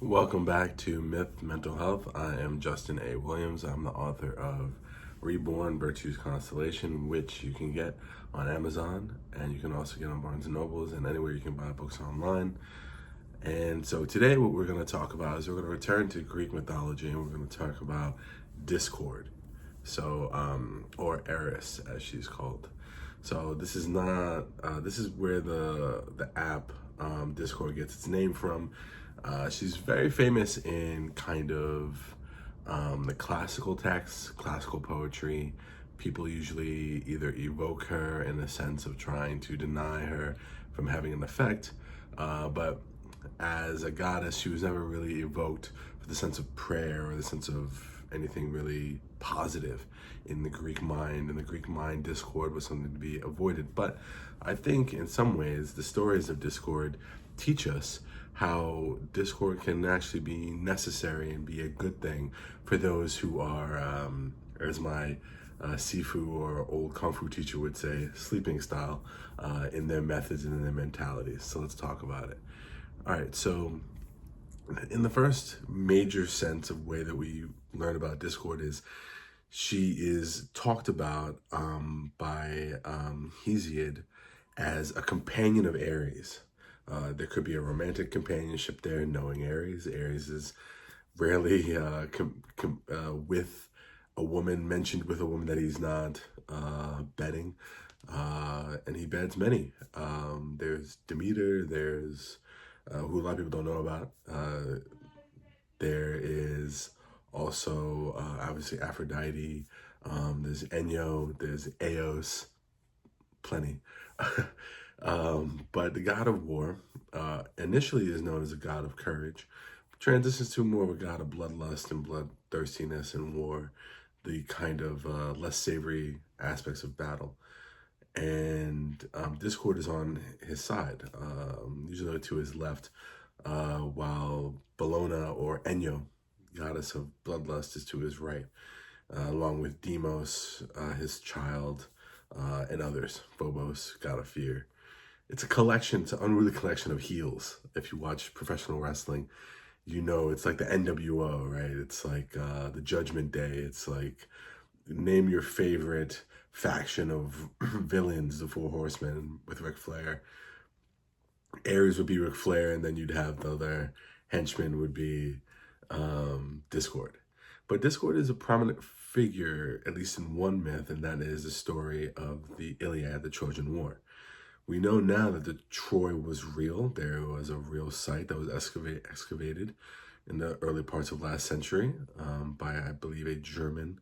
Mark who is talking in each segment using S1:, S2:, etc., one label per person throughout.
S1: Welcome back to Myth Mental Health. I am Justin A.Williams. I'm the author of Reborn Virtues Constellation, which you can get on Amazon, and you can also get on Barnes & Nobles and anywhere you can buy books online. And so today what we're going to talk about is we're going to return to Greek mythology, and we're going to talk about discord. Or Eris, as she's called. So this is not, this is where the app Discord gets its name from. She's very famous in kind of the classical texts, classical poetry. People usually either evoke her in the sense of trying to deny her from having an effect, but as a goddess, she was never really evoked for the sense of prayer or the sense of anything really positive in the Greek mind. In the Greek mind, discord was something to be avoided. But I think in some ways, the stories of discord teach us how discord can actually be necessary and be a good thing for those who are, as my Sifu or old Kung Fu teacher would say, sleeping style in their methods and in their mentalities. So let's talk about it. All right, so in the first major sense of way that we learn about discord is she is talked about by Hesiod as a companion of Ares. There could be a romantic companionship there, knowing Ares. Ares is rarely with a woman, mentioned with a woman that he's not bedding, and he beds many. There's Demeter, there's who a lot of people don't know about. There is also obviously Aphrodite. There's Enyo. There's Eos. Plenty. But the god of war initially is known as a god of courage, transitions to more of a god of bloodlust and bloodthirstiness and war, the kind of less savory aspects of battle. And discord is on his side, usually to his left, while Bellona or Enyo, goddess of bloodlust, is to his right, along with Deimos, his child, and others. Phobos, god of fear. It's a collection, it's an unruly collection of heels. If you watch professional wrestling, you know it's like the NWO, right? It's like the Judgment Day. It's like, name your favorite faction of villains, the Four Horsemen with Ric Flair. Ares would be Ric Flair, and then you'd have the other henchman would be Discord. But Discord is a prominent figure, at least in one myth, and that is the story of the Iliad, the Trojan War. We know now that the Troy was real. There was a real site that was excavated in the early parts of last century by, I believe, a German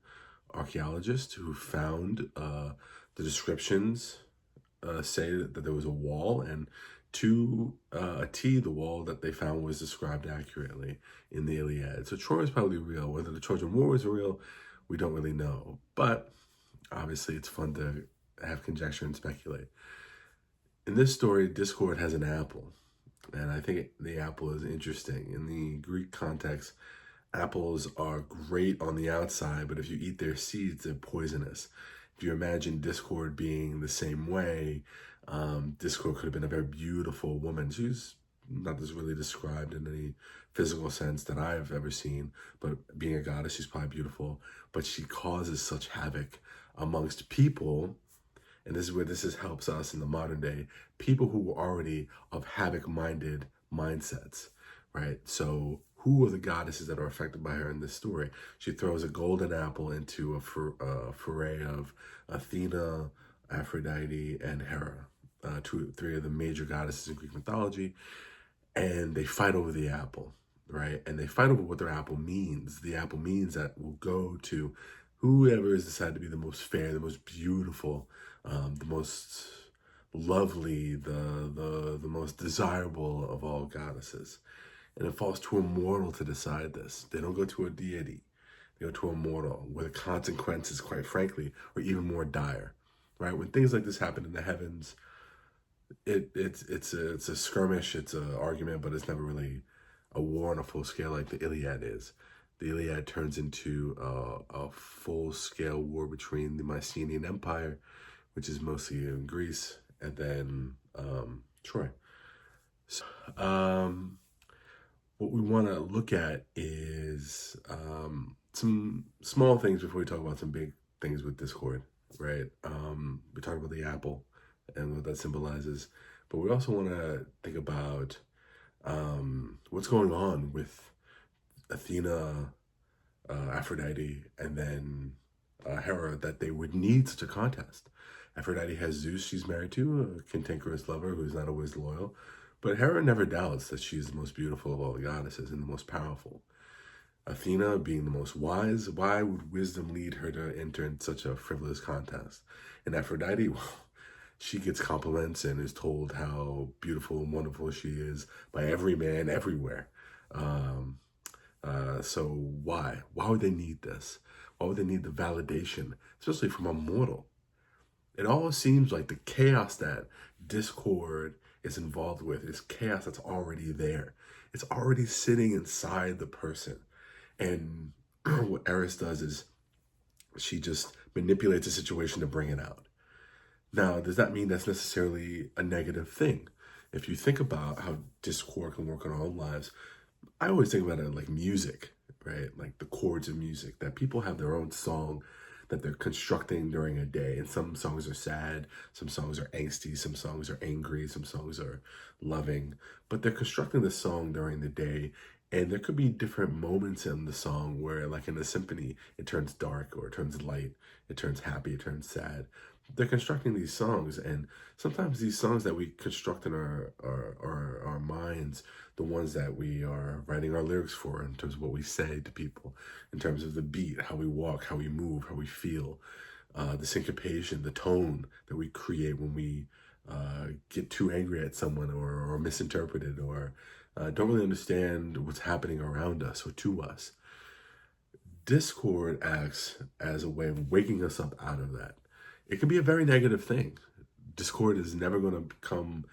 S1: archaeologist who found the descriptions say that there was a wall, and to a T, the wall that they found was described accurately in the Iliad. So Troy is probably real. Whether the Trojan War was real, we don't really know. But obviously, it's fun to have conjecture and speculate. In this story, discord has an apple, and I think the apple is interesting. In the Greek context, apples are great on the outside, but if you eat their seeds, they're poisonous. If you imagine discord being the same way, discord could have been a very beautiful woman. She's not as really described in any physical sense that I've ever seen, but being a goddess, she's probably beautiful, but she causes such havoc amongst people. And this is where helps us in the modern day, people who were already of havoc-minded mindsets, right? So who are the goddesses that are affected by her in this story? She throws a golden apple into a foray of Athena, Aphrodite, and Hera, three of the major goddesses in Greek mythology, and they fight over the apple, right? And they fight over what their apple means. The apple means that will go to whoever is decided to be the most fair, the most beautiful, the most lovely, the most desirable of all goddesses. And it falls to a mortal to decide this. They don't go to a deity. They go to a mortal, where the consequences, quite frankly, are even more dire, right? When things like this happen in the heavens, it's a skirmish, it's an argument, but it's never really a war on a full scale like the Iliad is. The Iliad turns into a full-scale war between the Mycenaean Empire, which is mostly in Greece, and then Troy. So, what we want to look at is some small things before we talk about some big things with Discord, right? We talked about the apple and what that symbolizes, but we also want to think about what's going on with Athena, Aphrodite, and then Hera, that they would need such a contest. Aphrodite has Zeus she's married to, a cantankerous lover who's not always loyal. But Hera never doubts that she's the most beautiful of all the goddesses and the most powerful. Athena, being the most wise, why would wisdom lead her to enter in such a frivolous contest? And Aphrodite, well, she gets compliments and is told how beautiful and wonderful she is by every man everywhere. Um, so why? Why would they need this? Why would they need the validation, especially from a mortal? It always seems like the chaos that Discord is involved with is chaos that's already there. It's already sitting inside the person. And what Eris does is she just manipulates the situation to bring it out. Now, does that mean that's necessarily a negative thing? If you think about how Discord can work in our own lives, I always think about it like music, right? Like the chords of music, that people have their own song that they're constructing during a day. And some songs are sad, some songs are angsty, some songs are angry, some songs are loving. But they're constructing the song during the day. And there could be different moments in the song where, like in a symphony, it turns dark or it turns light, it turns happy, it turns sad. They're constructing these songs, and sometimes these songs that we construct in our minds, the ones that we are writing our lyrics for, in terms of what we say to people, in terms of the beat, how we walk, how we move, how we feel, the syncopation, the tone that we create when we get too angry at someone or misinterpret it or don't really understand what's happening around us or to us. Discord acts as a way of waking us up out of that. It can be a very negative thing. Discord is never going to come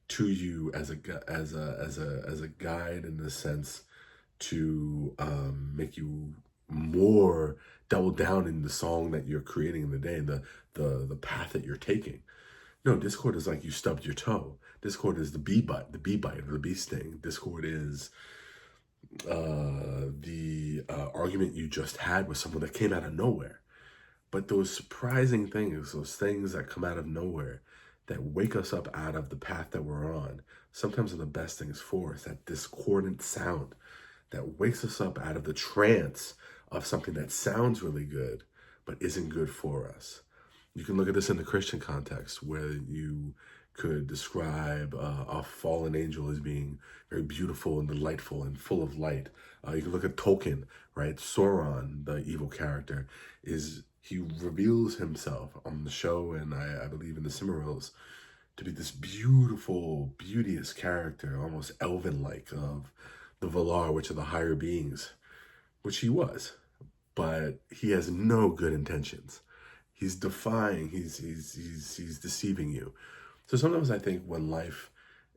S1: to you as a guide in the sense to make you more double down in the song that you're creating in the day, the path that you're taking. No, Discord is like you stubbed your toe. Discord is the bee bite or the bee sting. Discord is the argument you just had with someone that came out of nowhere. But those surprising things, those things that come out of nowhere, that wake us up out of the path that we're on, sometimes are the best things for us. That discordant sound that wakes us up out of the trance of something that sounds really good, but isn't good for us. You can look at this in the Christian context, where you could describe a fallen angel as being very beautiful and delightful and full of light. You can look at Tolkien, right? Sauron, the evil character, he reveals himself on the show, and I believe in the Cimmerils, to be this beautiful, beauteous character, almost elven-like, of the Valar, which are the higher beings, which he was. But he has no good intentions. He's defying, he's deceiving you. So sometimes I think when life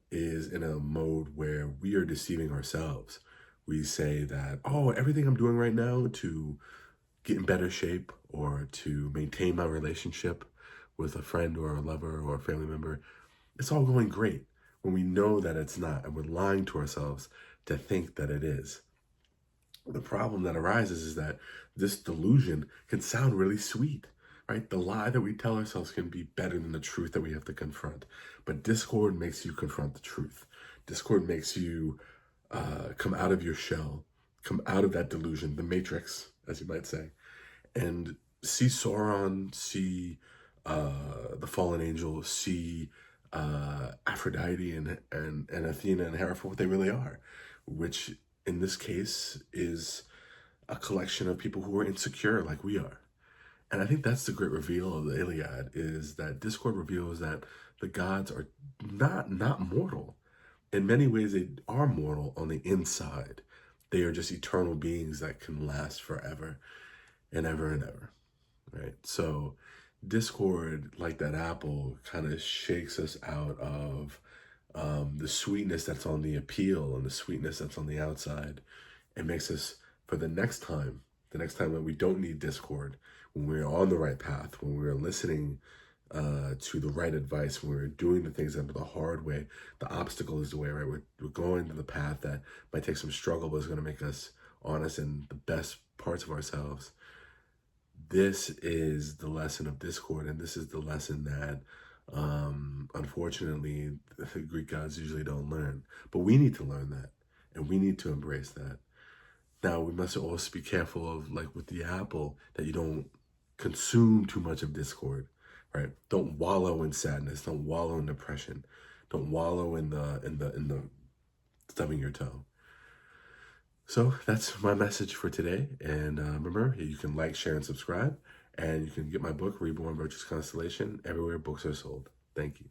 S1: is in a mode where we are deceiving ourselves, we say that, oh, everything I'm doing right now to get in better shape or to maintain my relationship with a friend or a lover or a family member, it's all going great, when we know that it's not, and we're lying to ourselves to think that it is. The problem that arises is that this delusion can sound really sweet, right? The lie that we tell ourselves can be better than the truth that we have to confront. But Discord makes you confront the truth. Discord makes you come out of your shell, come out of that delusion, the matrix, as you might say, and see Sauron, see the fallen angel, see Aphrodite and Athena and Hera for what they really are, which in this case is a collection of people who are insecure like we are. And I think that's the great reveal of the Iliad, is that Discord reveals that the gods are not mortal. In many ways, they are mortal on the inside. They are just eternal beings that can last forever and ever and ever, right? So Discord, like that apple, kind of shakes us out of the sweetness that's on the appeal and the sweetness that's on the outside, and makes us, for the next time that we don't need Discord, when we're on the right path, when we're listening to the right advice, when we're doing the things under the hard way, the obstacle is the way, right? We're going to the path that might take some struggle, but is going to make us honest and the best parts of ourselves. This is the lesson of discord, and this is the lesson that, unfortunately, the Greek gods usually don't learn. But we need to learn that, and we need to embrace that. Now, we must also be careful of, like with the apple, that you don't consume too much of discord, right? Don't wallow in sadness. Don't wallow in depression. Don't wallow in the stubbing your toe. So that's my message for today. And remember, you can like, share, and subscribe. And you can get my book, Reborn Virtuous Constellation, everywhere books are sold. Thank you.